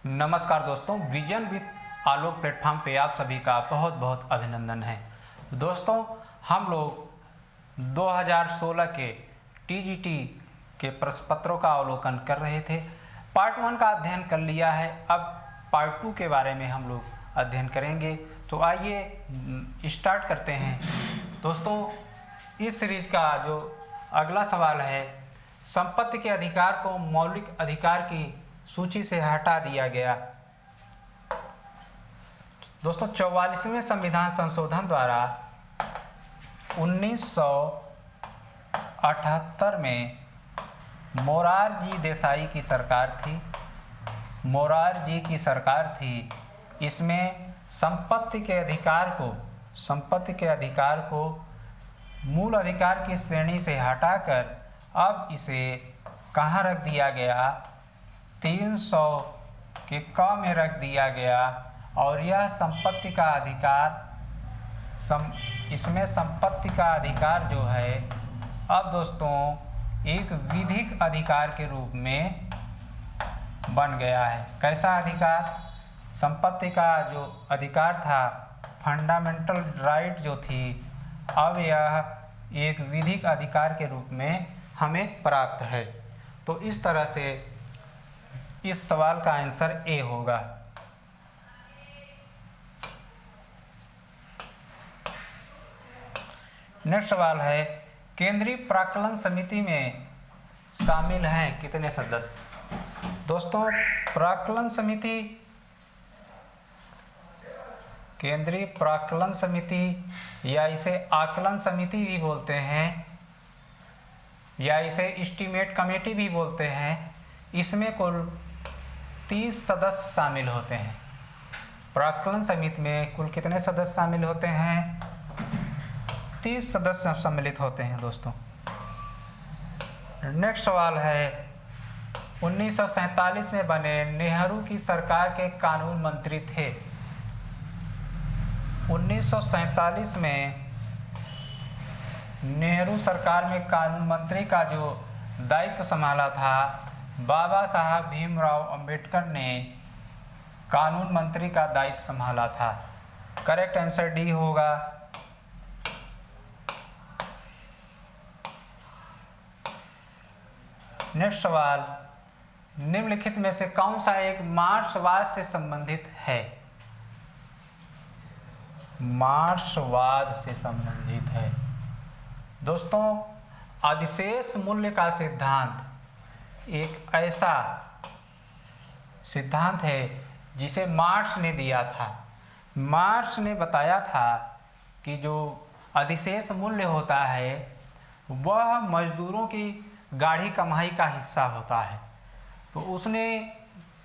नमस्कार दोस्तों, vision with Alok platform पे आप सभी का बहुत बहुत अभिनंदन है। दोस्तों, हम लोग 2016 के टीजीटी के प्रश्न पत्रों का अवलोकन कर रहे थे। पार्ट 1 का अध्ययन कर लिया है। अब पार्ट 2 के बारे में हम लोग अध्ययन करेंगे। तो आइए स्टार्ट करते हैं। दोस्तों, इस सीरीज का जो अगला सवाल है, संपत्ति के अधिकार को मौलिक अधिकार की सूची से हटा दिया गया। दोस्तों, 44वें संविधान संशोधन द्वारा 1978 में मोरारजी देसाई की सरकार थी। मोरारजी की सरकार थी। इसमें संपत्ति के अधिकार को मूल अधिकार की श्रेणी से हटाकर अब इसे कहाँ रख दिया गया? 300 के क में रख दिया गया। और यह संपत्ति का अधिकार इसमें संपत्ति का अधिकार जो है अब दोस्तों एक विधिक अधिकार के रूप में बन गया है। कैसा अधिकार? संपत्ति का जो अधिकार था, फंडामेंटल राइट जो थी, अब यह एक विधिक अधिकार के रूप में हमें प्राप्त है। तो इस तरह से इस सवाल का आंसर ए होगा। नेक्स्ट सवाल है, केंद्रीय प्राक्कलन समिति में शामिल हैं कितने सदस्य? दोस्तों, केंद्रीय प्राक्कलन समिति या इसे आकलन समिति भी बोलते हैं या इसे एस्टीमेट कमेटी भी बोलते हैं। इसमें कुल 30 सदस्य शामिल होते हैं। प्राक्कलन समिति में कुल कितने सदस्य शामिल होते हैं? 30 सदस्य सम्मिलित होते हैं। दोस्तों, नेक्स्ट सवाल है, 1947 में बने नेहरू की सरकार के कानून मंत्री थे। 1947 में नेहरू सरकार में कानून मंत्री का जो दायित्व संभाला था, बाबा साहब भीमराव अंबेडकर ने कानून मंत्री का दायित्व संभाला था। करेक्ट आंसर डी होगा। नेक्स्ट सवाल, निम्नलिखित में से कौन सा एक मार्क्सवाद से संबंधित है? मार्क्सवाद से संबंधित है। दोस्तों, अधिशेष मूल्य का सिद्धांत एक ऐसा सिद्धांत है जिसे मार्क्स ने दिया था। मार्क्स ने बताया था कि जो अधिशेष मूल्य होता है वह मजदूरों की गाढ़ी कमाई का हिस्सा होता है। तो उसने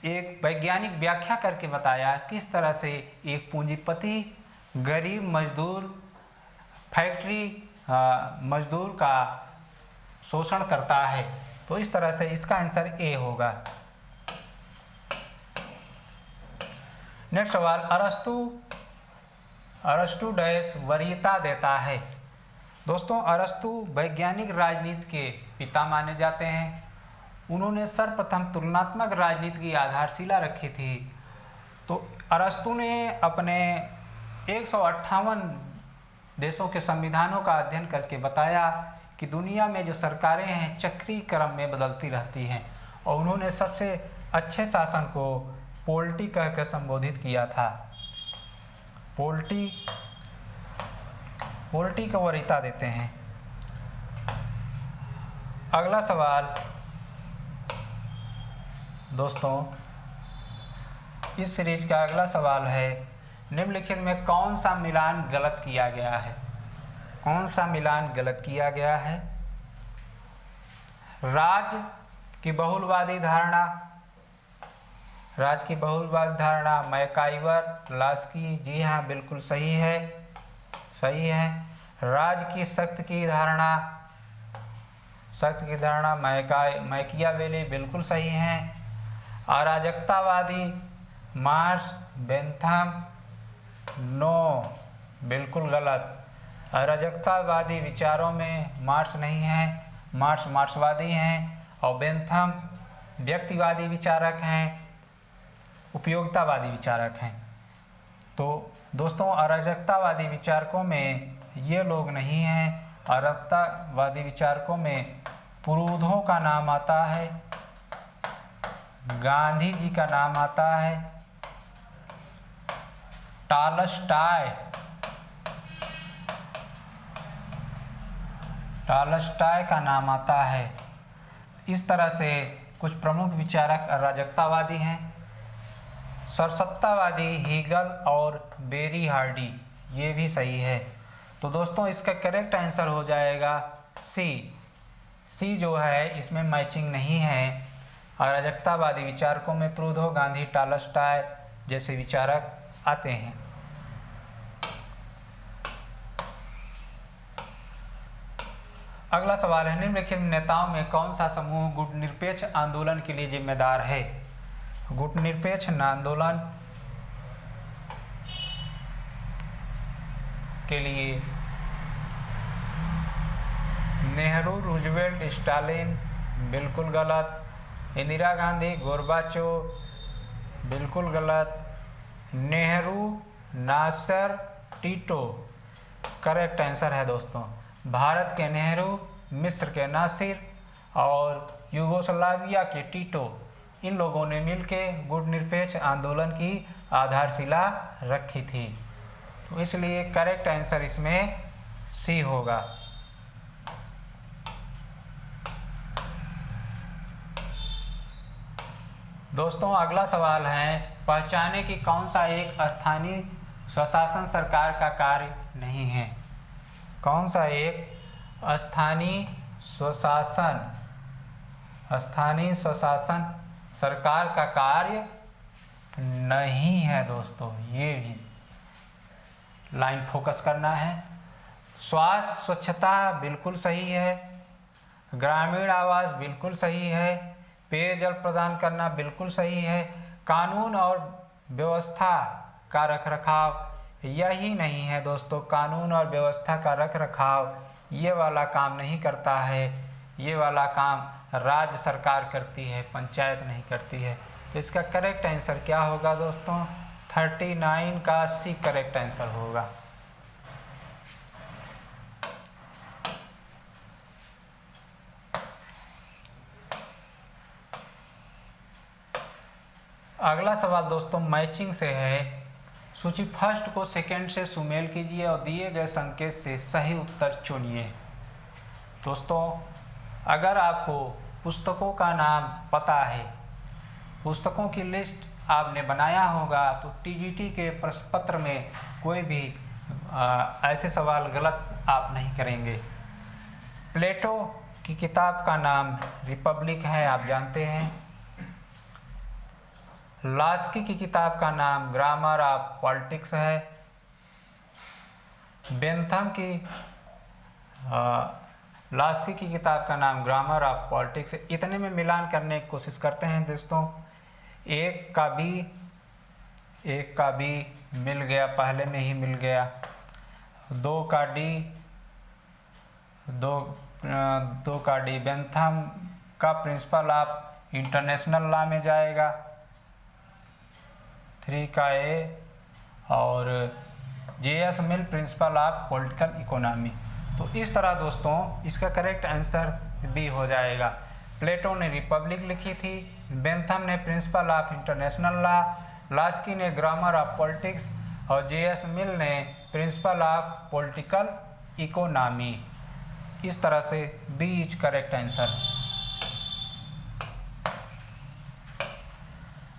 एक वैज्ञानिक व्याख्या करके बताया किस तरह से एक पूंजीपति गरीब मजदूर, फैक्ट्री मजदूर का शोषण करता है। तो इस तरह से इसका आंसर ए होगा। नेक्स्ट सवाल, अरस्तु डैश वरीयता देता है। दोस्तों, अरस्तु वैज्ञानिक राजनीति के पिता माने जाते हैं। उन्होंने सर्वप्रथम तुलनात्मक राजनीति की आधारशिला रखी थी। तो अरस्तु ने अपने 158 देशों के संविधानों का अध्ययन करके बताया कि दुनिया में जो सरकारें हैं चक्रीय क्रम में बदलती रहती हैं, और उन्होंने सबसे अच्छे शासन को पोल्टी कहकर संबोधित किया था। पोल्टी को वरीयता देते हैं। अगला सवाल, दोस्तों, इस सीरीज का अगला सवाल है, निम्नलिखित में कौन सा मिलान गलत किया गया है? कौन सा मिलान गलत किया गया है? राज्य की बहुलवादी धारणा मैकाइवर, लास्की, जी हाँ बिल्कुल सही है। राज्य की सख्त की धारणा मैकियावेली, बिल्कुल सही है। अराजकतावादी मार्क्स, बेंथम, नो, बिल्कुल गलत। अराजकतावादी विचारों में मार्क्स नहीं है। मार्क्सवादी हैं और बेंथम व्यक्तिवादी विचारक हैं। उपयोगितावादी विचारक हैं। तो दोस्तों अराजकतावादी विचारकों में ये लोग नहीं हैं। अराजकतावादी विचारकों में पुरोधों का नाम आता है, गांधी जी का नाम आता है, टॉलस्टॉय का नाम आता है। इस तरह से कुछ प्रमुख विचारक अराजकतावादी हैं। सरसत्तावादी हीगल और बेरी हार्डी, ये भी सही है। तो दोस्तों इसका करेक्ट आंसर हो जाएगा सी जो है इसमें मैचिंग नहीं है। अराजकतावादी विचारकों में प्रूदो, गांधी, टॉलस्टॉय जैसे विचारक आते हैं। अगला सवाल है, निम्नलिखित नेताओं में कौन सा समूह गुटनिरपेक्ष आंदोलन के लिए जिम्मेदार है? गुटनिरपेक्ष आंदोलन के लिए नेहरू, रूजवेल्ट, स्टालिन, बिल्कुल गलत। इंदिरा गांधी, गोरबाचोव, बिल्कुल गलत। नेहरू, नासर, टीटो, करेक्ट आंसर है दोस्तों भारत के नेहरू, मिस्र के नासिर और यूगोस्लाविया के टीटो। इन लोगों ने मिलकर गुटनिरपेक्ष आंदोलन की आधारशिला रखी थी। तो इसलिए करेक्ट आंसर इसमें सी होगा। दोस्तों अगला सवाल है, पहचाने कि कौन सा एक स्थानीय स्वशासन सरकार का कार्य नहीं है? कौन सा एक स्थानीय स्वशासन सरकार का कार्य नहीं है? दोस्तों ये भी लाइन फोकस करना है। स्वास्थ्य स्वच्छता बिल्कुल सही है, ग्रामीण आवास बिल्कुल सही है, पेयजल प्रदान करना बिल्कुल सही है, कानून और व्यवस्था का रखरखाव यही नहीं है। दोस्तों कानून और व्यवस्था का रखरखाव ये वाला काम नहीं करता है, ये वाला काम राज्य सरकार करती है, पंचायत नहीं करती है। तो इसका करेक्ट आंसर क्या होगा दोस्तों? 39 का सी करेक्ट आंसर होगा। अगला सवाल दोस्तों मैचिंग से है। सूची फर्स्ट को सेकंड से सुमेल कीजिए और दिए गए संकेत से सही उत्तर चुनिए। दोस्तों अगर आपको पुस्तकों का नाम पता है, पुस्तकों की लिस्ट आपने बनाया होगा, तो टीजीटी के प्रश्न पत्र में कोई भी ऐसे सवाल गलत आप नहीं करेंगे। प्लेटो की किताब का नाम रिपब्लिक है, आप जानते हैं। लास्की की किताब का नाम ग्रामर ऑफ पॉलिटिक्स है। बेंथम की लास्की की किताब का नाम ग्रामर ऑफ पॉलिटिक्स है। इतने में मिलान करने की कोशिश करते हैं दोस्तों। एक का बी मिल गया, पहले में ही मिल गया। 2 का डी, 2 का डी बेंथम का प्रिंसिपल ऑफ इंटरनेशनल लॉ में जाएगा। 3 का ए और JS mill principle of political economy. तो इस तरह दोस्तों इसका करेक्ट आंसर बी हो जाएगा। प्लेटो ने रिपब्लिक लिखी थी, बेंथम ने principle of international law, Laski ने ग्रामर ऑफ पॉलिटिक्स और जेएस मिल ने प्रिंसिपल ऑफ पॉलिटिकल इकोनॉमी। इस तरह से बी इज करेक्ट आंसर।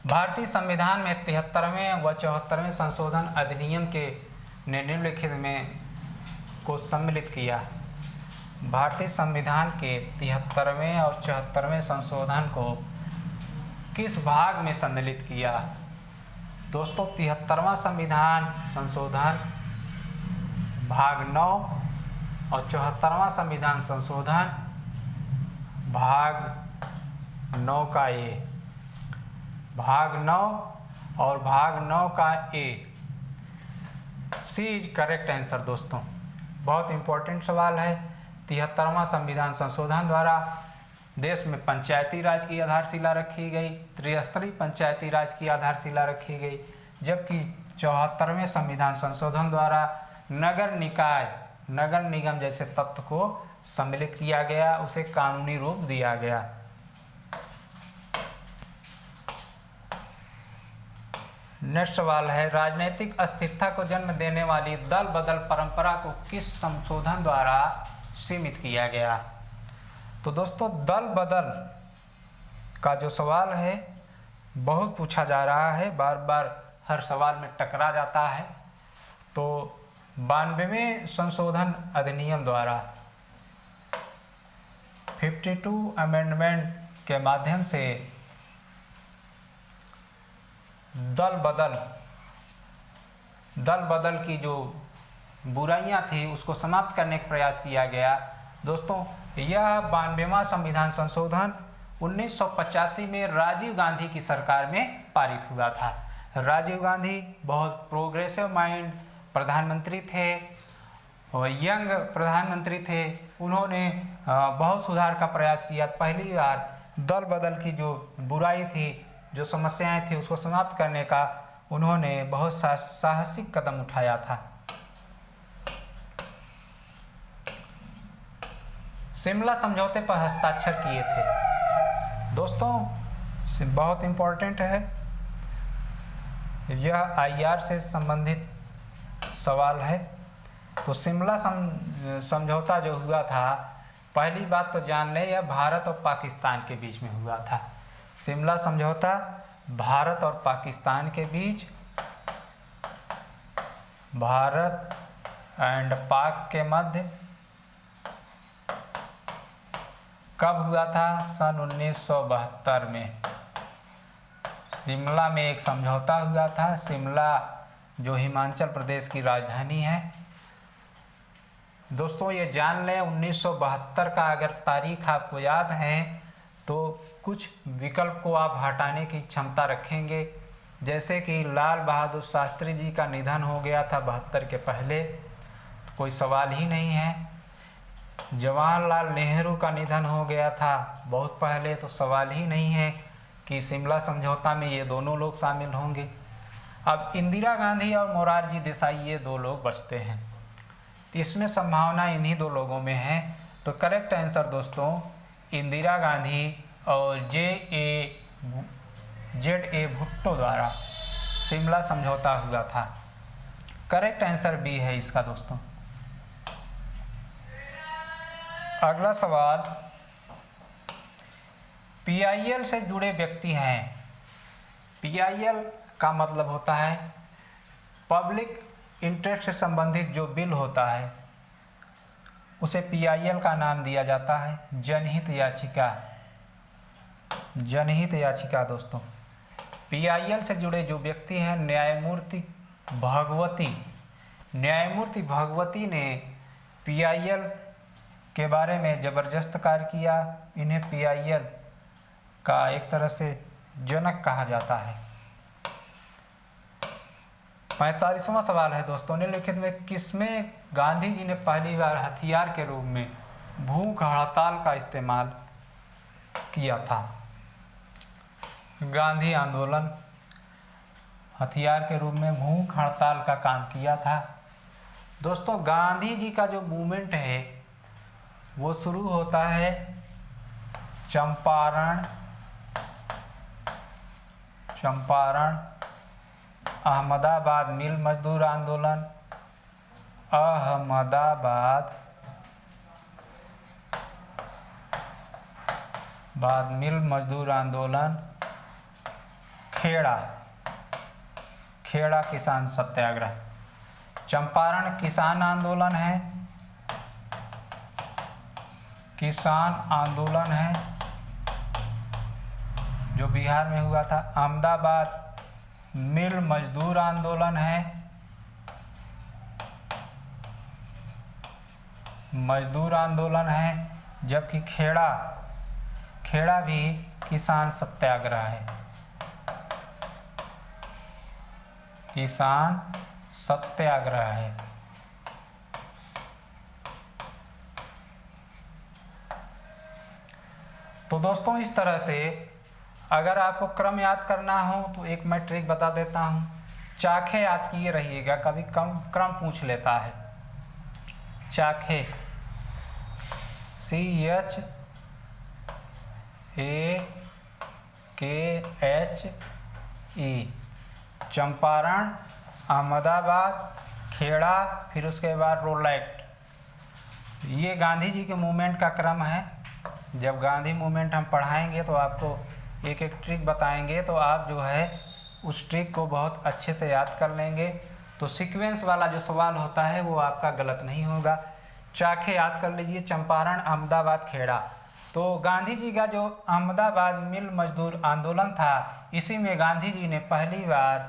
भारतीय संविधान में 73वें व 74वें संशोधन अधिनियम के निम्नलिखित में को सम्मिलित किया। भारतीय संविधान के 73वें और 74वें संशोधन को किस भाग में सम्मिलित किया? दोस्तों 73वां संविधान संशोधन भाग 9 और 74वां संविधान संशोधन भाग 9 का ए, भाग 9 और भाग 9 का ए। सी इज करेक्ट आंसर दोस्तों। बहुत इंपॉर्टेंट सवाल है। 73वां संविधान संशोधन द्वारा देश में पंचायती राज की आधारशिला रखी गई, त्रिस्तरीय पंचायती राज की आधारशिला रखी गई, जबकि 74वें संविधान संशोधन द्वारा नगर निकाय, नगर निगम जैसे तत्व को सम्मिलित किया गया, उसे कानूनी रूप दिया गया। नेक्स्ट सवाल है, राजनीतिक अस्थिरता को जन्म देने वाली दल बदल परंपरा को किस संशोधन द्वारा सीमित किया गया? तो दोस्तों, दल बदल का जो सवाल है बहुत पूछा जा रहा है, बार बार हर सवाल में टकरा जाता है। तो 92वें संशोधन अधिनियम द्वारा 52 अमेंडमेंट के माध्यम से दल बदल की जो बुराइयां थी उसको समाप्त करने का प्रयास किया गया। दोस्तों, यह 92वां संविधान संशोधन 1985 में राजीव गांधी की सरकार में पारित हुआ था। राजीव गांधी बहुत प्रोग्रेसिव माइंड प्रधानमंत्री थे और यंग प्रधानमंत्री थे। उन्होंने बहुत सुधार का प्रयास किया। पहली बार दल बदल की जो बुराई थी, जो समस्याएं थी, उसको समाप्त करने का उन्होंने बहुत साहसिक कदम उठाया था। शिमला समझौते पर हस्ताक्षर किए थे। दोस्तों, बहुत इम्पोर्टेंट है, यह आईआर से संबंधित सवाल है। तो शिमला समझौता जो हुआ था, पहली बात तो जान लें, यह भारत और पाकिस्तान के बीच में हुआ था। शिमला समझौता भारत और पाकिस्तान के बीच, भारत एंड पाक के मध्य कब हुआ था? सन 1972 में शिमला में एक समझौता हुआ था। शिमला जो हिमाचल प्रदेश की राजधानी है। दोस्तों, ये जान लें 1972 का अगर तारीख आपको याद है तो कुछ विकल्प को आप हटाने की क्षमता रखेंगे, जैसे कि लाल बहादुर शास्त्री जी का निधन हो गया था 72 के पहले, तो कोई सवाल ही नहीं है। जवाहरलाल नेहरू का निधन हो गया था बहुत पहले, तो सवाल ही नहीं है कि शिमला समझौता में ये दोनों लोग शामिल होंगे। अब इंदिरा गांधी और मोरारजी देसाई, ये दो लोग बचते हैं, तो इसमें संभावना इन्हीं दो लोगों में है। तो करेक्ट आंसर दोस्तों, इंदिरा गांधी और Z.A. भुट्टो द्वारा शिमला समझौता हुआ था। करेक्ट आंसर बी है इसका दोस्तों। अगला सवाल, PIL से जुड़े व्यक्ति हैं। PIL का मतलब होता है पब्लिक इंटरेस्ट से संबंधित जो बिल होता है उसे PIL का नाम दिया जाता है। जनहित याचिका, जनहित याचिका दोस्तों। PIL से जुड़े जो व्यक्ति हैं, न्यायमूर्ति भगवती ने PIL के बारे में ज़बरदस्त कार्य किया। इन्हें PIL का एक तरह से जनक कहा जाता है। 45वां सवाल है दोस्तों, निम्नलिखित में किसमें गांधी जी ने पहली बार हथियार के रूप में भूख हड़ताल का इस्तेमाल किया था? गांधी आंदोलन, हथियार के रूप में भूख हड़ताल का काम किया था। दोस्तों, गांधी जी का जो मूवमेंट है वो शुरू होता है चंपारण, अहमदाबाद मिल मजदूर आंदोलन, अहमदाबाद मिल मजदूर आंदोलन, खेड़ा किसान सत्याग्रह। चंपारण किसान आंदोलन है, जो बिहार में हुआ था। अहमदाबाद मिल मजदूर आंदोलन है, जबकि खेड़ा भी किसान सत्याग्रह है, किसान सत्याग्रह है। तो दोस्तों इस तरह से अगर आपको क्रम याद करना हो तो एक मैं ट्रिक बता देता हूँ। चाखे याद किए रहिएगा, कभी क्रम पूछ लेता है। चाखे CHAKHE, चंपारण, अहमदाबाद, खेड़ा, फिर उसके बाद रोलेट। ये गांधी जी के मूवमेंट का क्रम है। जब गांधी मूवमेंट हम पढ़ाएंगे तो आपको एक एक ट्रिक बताएंगे, तो आप जो है उस ट्रिक को बहुत अच्छे से याद कर लेंगे। तो सीक्वेंस वाला जो सवाल होता है वो आपका गलत नहीं होगा। चाखे याद कर लीजिए, चंपारण, अहमदाबाद, खेड़ा। तो गांधी जी का जो अहमदाबाद मिल मजदूर आंदोलन था, इसी में गांधी जी ने पहली बार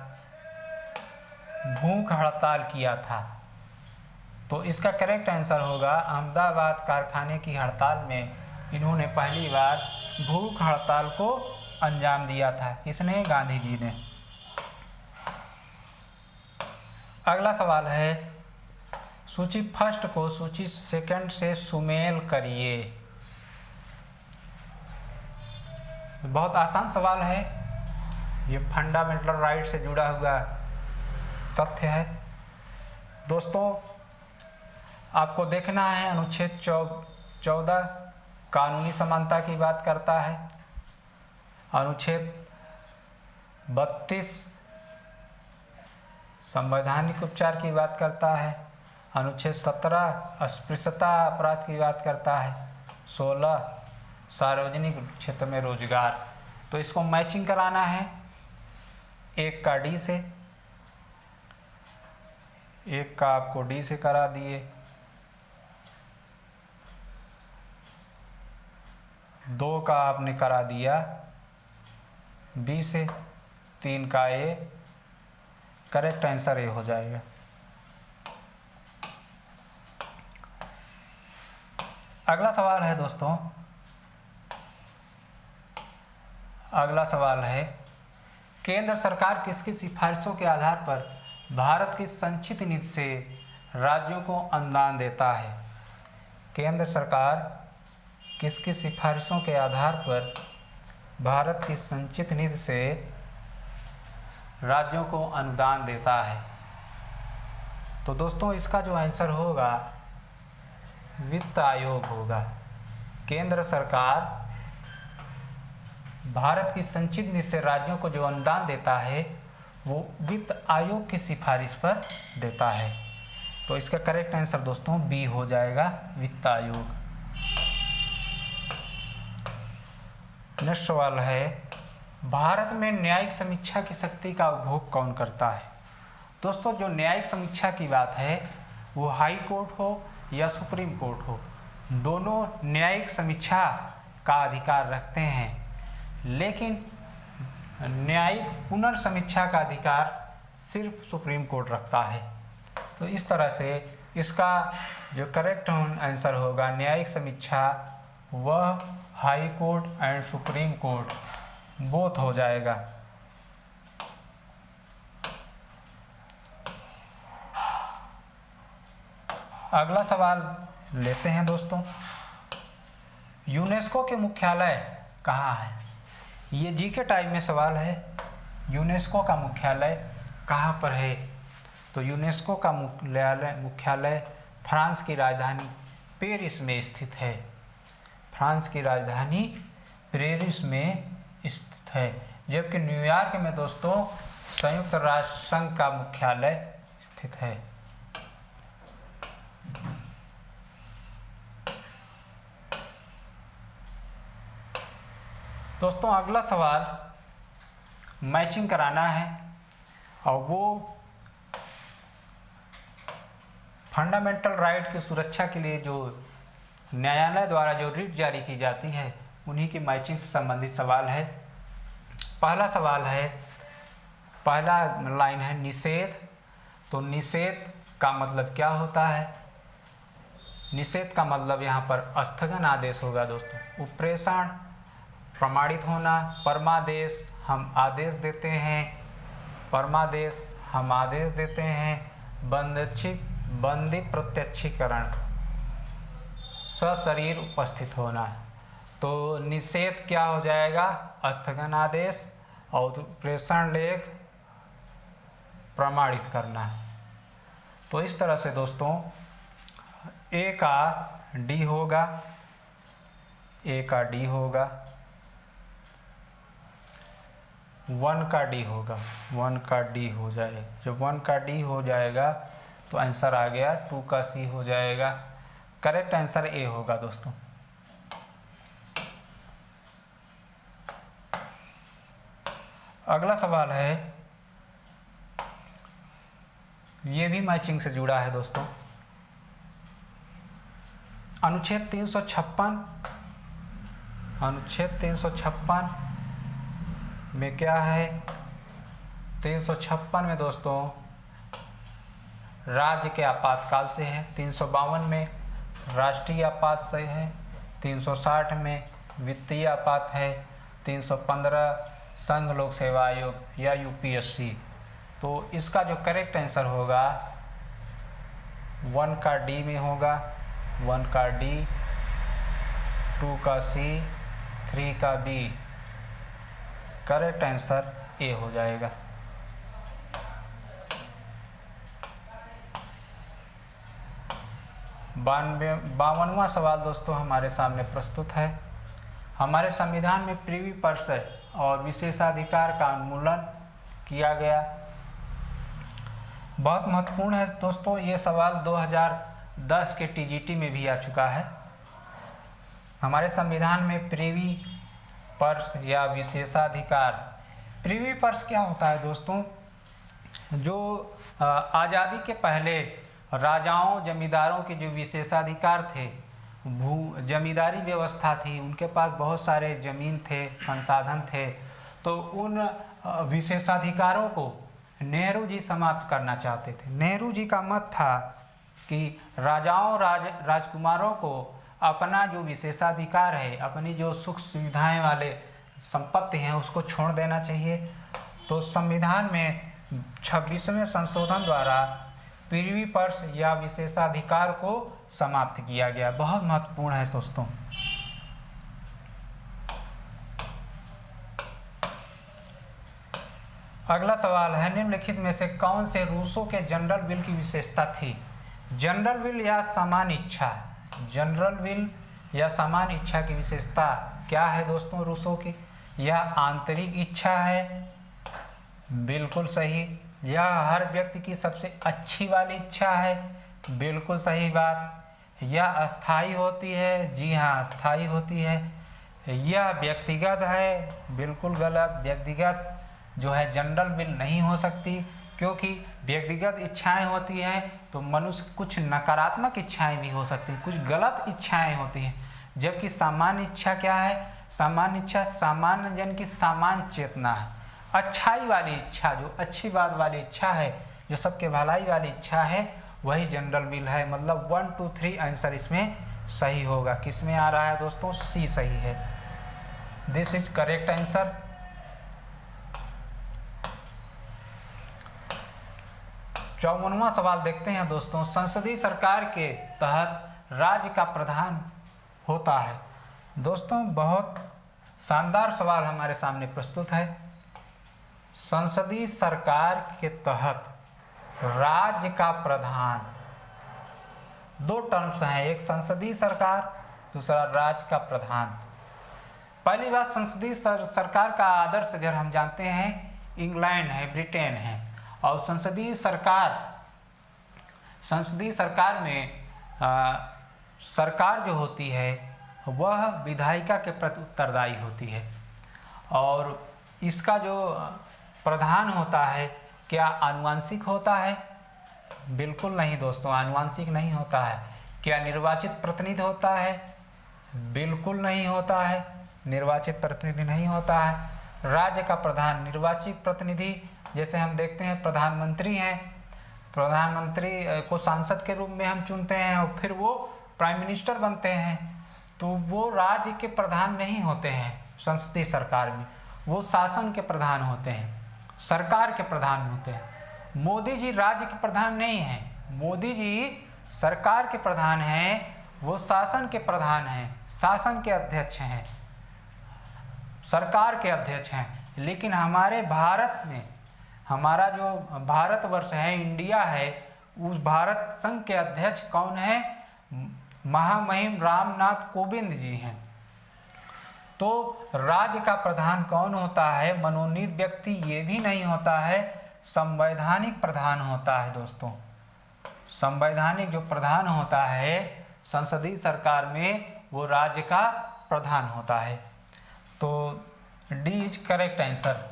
भूख हड़ताल किया था। तो इसका करेक्ट आंसर होगा अहमदाबाद कारखाने की हड़ताल में इन्होंने पहली बार भूख हड़ताल को अंजाम दिया था। किसने? गांधी जी ने। अगला सवाल है, सूची फर्स्ट को सूची सेकंड से सुमेल करिए। बहुत आसान सवाल है, ये फंडामेंटल राइट से जुड़ा हुआ तथ्य है। दोस्तों आपको देखना है, अनुच्छेद 14 कानूनी समानता की बात करता है। अनुच्छेद 32 संवैधानिक उपचार की बात करता है। अनुच्छेद 17 अस्पृश्यता अपराध की बात करता है। 16 सार्वजनिक क्षेत्र में रोजगार। तो इसको मैचिंग कराना है, एक का डी से, एक का आपको डी से करा दिए, 2 का आपने करा दिया बी से, 3 का ए। करेक्ट आंसर ए हो जाएगा। अगला सवाल है दोस्तों, अगला सवाल है, केंद्र सरकार किसकी सिफारिशों के आधार पर भारत की संचित निधि से राज्यों को अनुदान देता है? केंद्र सरकार किसकी सिफारिशों के आधार पर भारत की संचित निधि से राज्यों को अनुदान देता है? तो दोस्तों इसका जो आंसर होगा वित्त आयोग होगा। केंद्र सरकार भारत की संचित निधि से राज्यों को जो अनुदान देता है वो वित्त आयोग की सिफारिश पर देता है। तो इसका करेक्ट आंसर दोस्तों बी हो जाएगा, वित्त आयोग। नेक्स्ट सवाल है, भारत में न्यायिक समीक्षा की शक्ति का उपभोग कौन करता है? दोस्तों जो न्यायिक समीक्षा की बात है वो हाई कोर्ट हो या सुप्रीम कोर्ट हो, दोनों न्यायिक समीक्षा का अधिकार रखते हैं, लेकिन न्यायिक पुनर्समीक्षा का अधिकार सिर्फ सुप्रीम कोर्ट रखता है। तो इस तरह से इसका जो करेक्ट आंसर होगा न्यायिक समीक्षा, वह high court and supreme court both हो जाएगा। अगला सवाल लेते हैं दोस्तों, यूनेस्को के मुख्यालय कहाँ है? ये जीके टाइप में सवाल है, यूनेस्को का मुख्यालय कहाँ पर है? तो यूनेस्को का मुख्यालय फ्रांस की राजधानी पेरिस में स्थित है। फ्रांस की राजधानी पेरिस में स्थित है, जबकि न्यूयॉर्क में दोस्तों संयुक्त राष्ट्र संघ का मुख्यालय स्थित है। दोस्तों अगला सवाल मैचिंग कराना है, और वो फंडामेंटल राइट की सुरक्षा के लिए जो न्यायालय द्वारा जो रिट जारी की जाती है उन्हीं की मैचिंग से संबंधित सवाल है। पहला सवाल है, पहला लाइन है निषेध। तो निषेध का मतलब क्या होता है? निषेध का मतलब यहाँ पर स्थगन आदेश होगा दोस्तों। उपप्रेषण, प्रमाणित होना, परमादेश हम आदेश देते हैं, परमादेश हम आदेश देते हैं, बंदी प्रत्यक्षीकरण, सशरीर उपस्थित होना। तो निषेध क्या हो जाएगा, स्थगन आदेश, और प्रेषण लेख प्रमाणित करना है। तो इस तरह से दोस्तों ए का डी होगा, ए का डी होगा, 1 का डी होगा, 1 का डी हो जाए। जब 1 का डी हो जाएगा तो आंसर आ गया, 2 का सी हो जाएगा। करेक्ट आंसर ए होगा दोस्तों। अगला सवाल है, ये भी मैचिंग से जुड़ा है दोस्तों। अनुच्छेद 356, अनुच्छेद 356 में क्या है, 356 में दोस्तों राज्य के आपातकाल से है, 352 में राष्ट्रीय आपात से है, 360 में वित्तीय आपात है, 315 संघ लोक सेवा आयोग या यूपीएससी। तो इसका जो करेक्ट आंसर होगा 1 का डी में होगा, 1 का डी, 2 का सी, 3 का बी। करेक्ट आंसर ए हो जाएगा। बावनवां सवाल दोस्तों हमारे सामने प्रस्तुत है। हमारे संविधान में प्रीवी पर्स और विशेषाधिकार का उन्मूलन किया गया। बहुत महत्वपूर्ण है दोस्तों, ये सवाल 2010 के टीजीटी में भी आ चुका है। हमारे संविधान में प्रीवी पर्स या विशेषाधिकार, प्रीवी पर्स क्या होता है दोस्तों, जो आज़ादी के पहले राजाओं जमींदारों के जो विशेषाधिकार थे, जमींदारी व्यवस्था थी, उनके पास बहुत सारे ज़मीन थे, संसाधन थे, तो उन विशेषाधिकारों को नेहरू जी समाप्त करना चाहते थे। नेहरू जी का मत था कि राजाओं राजकुमारों को अपना जो विशेषाधिकार है, अपनी जो सुख सुविधाएं वाले संपत्ति हैं, उसको छोड़ देना चाहिए। तो संविधान में 26वें संशोधन द्वारा प्रीवी पर्स या विशेषाधिकार को समाप्त किया गया। बहुत महत्वपूर्ण है दोस्तों। अगला सवाल है, निम्नलिखित में से कौन से रूसो के जनरल विल की विशेषता थी। जनरल विल या सामान्य इच्छा, जनरल विल या सामान्य इच्छा की विशेषता क्या है दोस्तों रूसो की। यह आंतरिक इच्छा है, बिल्कुल सही। यह हर व्यक्ति की सबसे अच्छी वाली इच्छा है, बिल्कुल सही बात। यह अस्थाई होती है, जी हाँ अस्थाई होती है। यह व्यक्तिगत है, बिल्कुल गलत। व्यक्तिगत जो है जनरल विल नहीं हो सकती, क्योंकि व्यक्तिगत इच्छाएं होती हैं तो मनुष्य कुछ नकारात्मक इच्छाएं भी हो सकती हैं, कुछ गलत इच्छाएं होती हैं। जबकि सामान्य इच्छा क्या है, सामान्य इच्छा सामान्य जन की सामान्य चेतना है, अच्छाई वाली इच्छा, जो अच्छी बात वाली इच्छा है, जो सबके भलाई वाली इच्छा है, वही जनरल विल है। मतलब 1, 2, 3 आंसर इसमें सही होगा। किस में आ रहा है दोस्तों, सी सही है। This is correct answer. चौवनवां सवाल देखते हैं दोस्तों। संसदीय सरकार के तहत राज्य का प्रधान होता है। दोस्तों बहुत शानदार सवाल हमारे सामने प्रस्तुत है। संसदीय सरकार के तहत राज्य का प्रधान, दो टर्म्स हैं, एक संसदीय सरकार, दूसरा राज्य का प्रधान। पहली बात, संसदीय सरकार का आदर्श अगर हम जानते हैं इंग्लैंड है, ब्रिटेन है। और संसदीय सरकार में सरकार जो होती है वह विधायिका के प्रति उत्तरदायी होती है। और इसका जो प्रधान होता है क्या आनुवंशिक होता है? बिल्कुल नहीं दोस्तों, आनुवंशिक नहीं होता है। क्या निर्वाचित प्रतिनिधि होता है? बिल्कुल नहीं होता है, निर्वाचित प्रतिनिधि नहीं होता है। राज्य का प्रधान निर्वाचित प्रतिनिधि, जैसे हम देखते हैं प्रधानमंत्री हैं, प्रधानमंत्री को सांसद के रूप में हम चुनते हैं और फिर वो प्राइम मिनिस्टर बनते हैं, तो वो राज्य के प्रधान नहीं होते हैं। संसदीय सरकार में वो शासन के प्रधान होते हैं, सरकार के प्रधान होते हैं। मोदी जी राज्य के प्रधान नहीं हैं, मोदी जी सरकार के प्रधान हैं, वो शासन के प्रधान हैं, शासन के अध्यक्ष हैं, सरकार के अध्यक्ष हैं, लेकिन हमारे भारत में, हमारा जो भारतवर्ष है, इंडिया है, उस भारत संघ के अध्यक्ष कौन है? महामहिम रामनाथ कोविंद जी हैं। तो राज्य का प्रधान कौन होता है? मनोनीत व्यक्ति ये भी नहीं होता है, संवैधानिक प्रधान होता है दोस्तों। संवैधानिक जो प्रधान होता है संसदीय सरकार में, वो राज्य का प्रधान होता है। तो डी इज करेक्ट आंसर।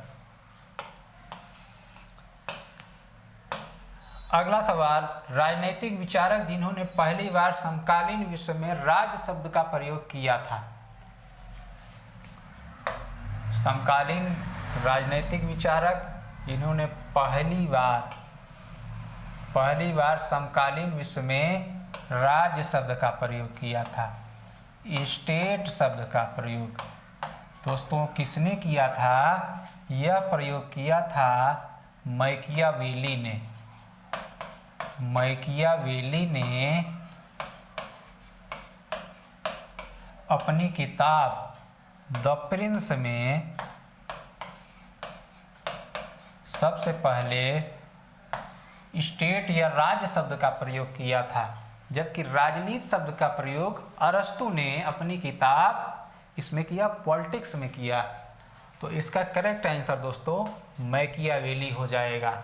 अगला सवाल, राजनीतिक विचारक जिन्होंने पहली बार समकालीन विश्व में राज्य शब्द का प्रयोग किया था। समकालीन राजनीतिक विचारक जिन्होंने पहली बार समकालीन विश्व में राज्य शब्द का प्रयोग किया था, स्टेट शब्द का प्रयोग दोस्तों किसने किया था? यह प्रयोग किया था मैकियावेली ने। मैकियावेली ने अपनी किताब द प्रिंस में सबसे पहले स्टेट या राज्य शब्द का प्रयोग किया था, जबकि राजनीति शब्द का प्रयोग अरस्तु ने अपनी किताब इसमें किया, पॉलिटिक्स में किया। तो इसका करेक्ट आंसर दोस्तों मैकियावेली हो जाएगा।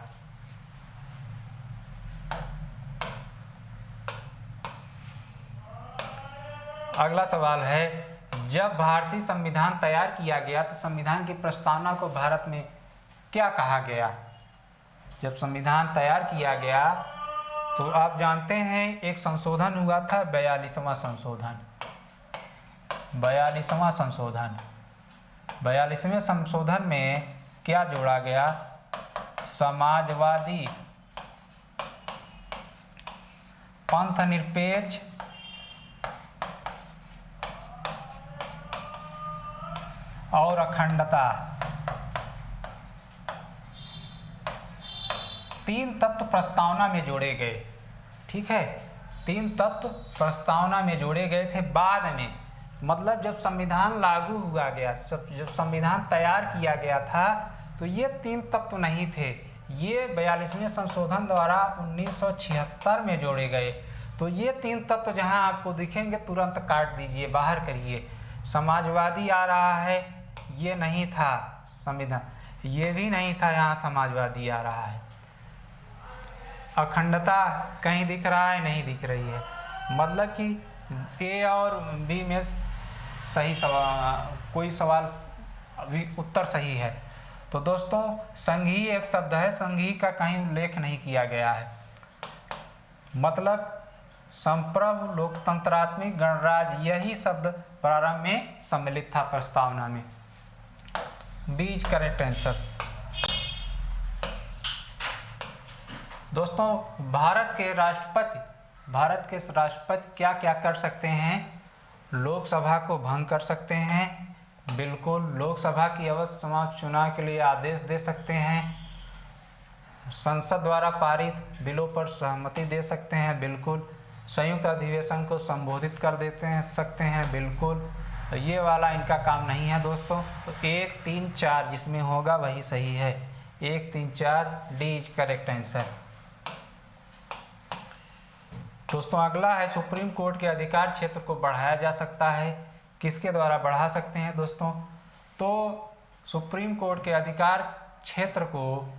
अगला सवाल है, जब भारतीय संविधान तैयार किया गया तो संविधान की प्रस्तावना को भारत में क्या कहा गया? जब संविधान तैयार किया गया तो आप जानते हैं एक संशोधन हुआ था, 42वां संशोधन। 42वां संशोधन 42वें संशोधन में क्या जोड़ा गया? समाजवादी, पंथ निरपेक्ष और अखंडता, 3 तत्व प्रस्तावना में जोड़े गए। ठीक है, 3 तत्व प्रस्तावना में जोड़े गए थे बाद में, मतलब जब संविधान लागू हुआ गया, जब संविधान तैयार किया गया था तो ये 3 तत्व नहीं थे, ये 42वें संशोधन द्वारा 1976 में जोड़े गए। तो ये 3 तत्व जहां आपको दिखेंगे तुरंत काट दीजिए, बाहर करिए। समाजवादी आ रहा है, ये नहीं था संविधान, ये भी नहीं था, यहाँ समाजवादी आ रहा है। अखंडता कहीं दिख रहा है? नहीं दिख रही है, मतलब कि ए और बी में सही सवाल, कोई सवाल अभी उत्तर सही है। तो दोस्तों संघीय एक शब्द है, संघीय का कहीं उल्लेख नहीं किया गया है, मतलब संप्रभु, लोकतंत्रात्मक, गणराज्य, यही शब्द प्रारंभ में सम्मिलित था प्रस्तावना में। B is correct answer. दोस्तों भारत के राष्ट्रपति क्या क्या कर सकते हैं? लोकसभा को भंग कर सकते हैं, बिल्कुल। लोकसभा की अवधि समाप्त, चुनाव के लिए आदेश दे सकते हैं, संसद द्वारा पारित बिलों पर सहमति दे सकते हैं, बिल्कुल। संयुक्त अधिवेशन को संबोधित कर देते हैं, सकते हैं, बिल्कुल। ये वाला इनका काम नहीं है दोस्तों। तो 1, 3, 4 जिसमें होगा वही सही है। 1, 3, 4 डी इज करेक्ट आंसर। दोस्तों अगला है, सुप्रीम कोर्ट के अधिकार क्षेत्र को बढ़ाया जा सकता है, किसके द्वारा बढ़ा सकते हैं दोस्तों? तो सुप्रीम कोर्ट के अधिकार क्षेत्र को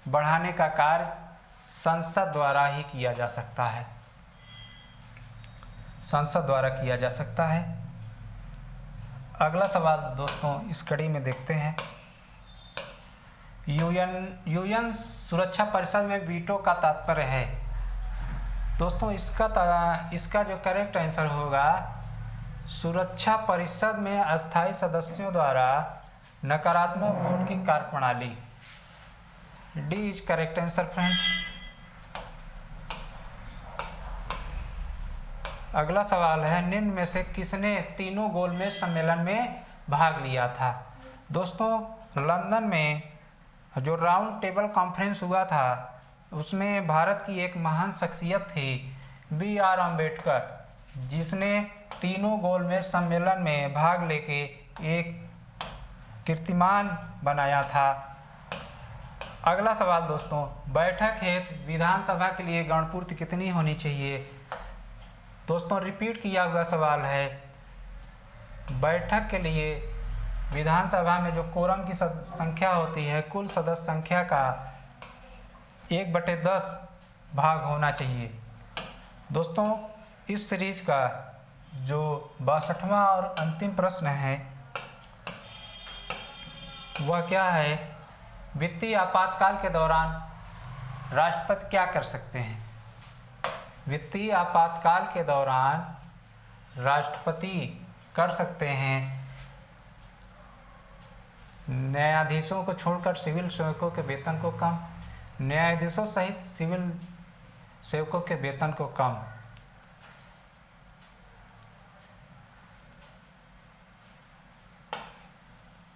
बढ़ाने का कार्य संसद द्वारा ही किया जा सकता है, संसद द्वारा किया जा सकता है। अगला सवाल दोस्तों इस कड़ी में देखते हैं, यूएन सुरक्षा परिषद में वीटो का तात्पर्य है। दोस्तों इसका जो करेक्ट आंसर होगा, सुरक्षा परिषद में अस्थायी सदस्यों द्वारा नकारात्मक वोट की कार्यप्रणाली। D is correct answer friend. अगला सवाल है, निम्न में से किसने तीनों गोलमेज सम्मेलन में भाग लिया था? दोस्तों लंदन में जो राउंड टेबल कॉन्फ्रेंस हुआ था उसमें भारत की एक महान शख्सियत थी बी आर अम्बेडकर, जिसने तीनों गोलमेज सम्मेलन में भाग लेके एक कीर्तिमान बनाया था। अगला सवाल दोस्तों, बैठक हेतु विधानसभा के लिए गणपूर्ति कितनी होनी चाहिए? दोस्तों रिपीट किया हुआ सवाल है, बैठक के लिए विधानसभा में जो कोरम की संख्या होती है, कुल सदस्य संख्या का 1/10 भाग होना चाहिए। दोस्तों इस सीरीज का जो 62वां और अंतिम प्रश्न है वह क्या है? वित्तीय आपातकाल के दौरान राष्ट्रपति क्या कर सकते हैं? वित्तीय आपातकाल के दौरान राष्ट्रपति कर सकते हैं न्यायाधीशों को छोड़कर सिविल सेवकों के वेतन को कम, न्यायाधीशों सहित सिविल सेवकों के वेतन को कम।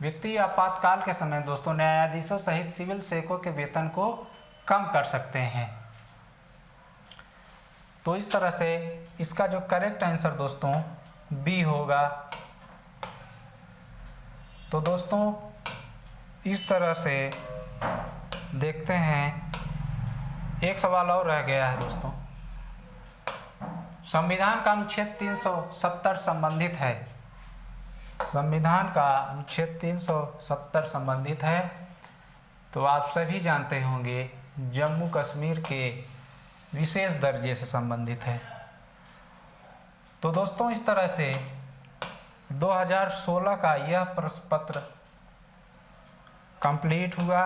वित्तीय आपातकाल के समय दोस्तों न्यायाधीशों सहित सिविल सेवकों के वेतन को कम कर सकते हैं। तो इस तरह से इसका जो करेक्ट आंसर दोस्तों बी होगा। तो दोस्तों इस तरह से देखते हैं, एक सवाल और रह गया है दोस्तों। संविधान का अनुच्छेद 370 संबंधित है, संविधान का अनुच्छेद 370 संबंधित है। तो आप सभी जानते होंगे जम्मू कश्मीर के विशेष दर्जे से संबंधित है। तो दोस्तों इस तरह से 2016 का यह प्रश्न पत्र कंप्लीट हुआ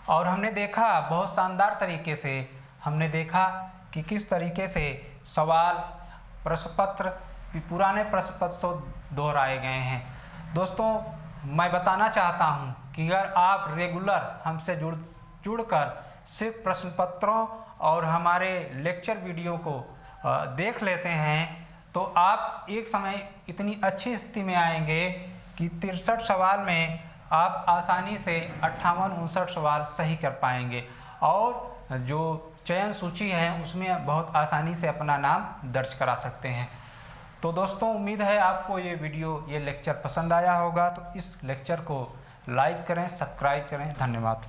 और हमने देखा बहुत शानदार तरीके से, हमने देखा कि किस तरीके से सवाल प्रश्न पत्र पुराने प्रश्न पत्र से दोहराए गए हैं। दोस्तों मैं बताना चाहता हूं कि अगर आप रेगुलर हमसे जुड़कर सिर्फ प्रश्न पत्रों और हमारे लेक्चर वीडियो को देख लेते हैं तो आप एक समय इतनी अच्छी स्थिति में आएंगे कि 63 सवाल में आप आसानी से 58-59 सवाल सही कर पाएंगे और जो चयन सूची है उसमें बहुत आसानी से अपना नाम दर्ज करा सकते हैं। तो दोस्तों उम्मीद है आपको ये लेक्चर पसंद आया होगा। तो इस लेक्चर को लाइक करें, सब्सक्राइब करें। धन्यवाद।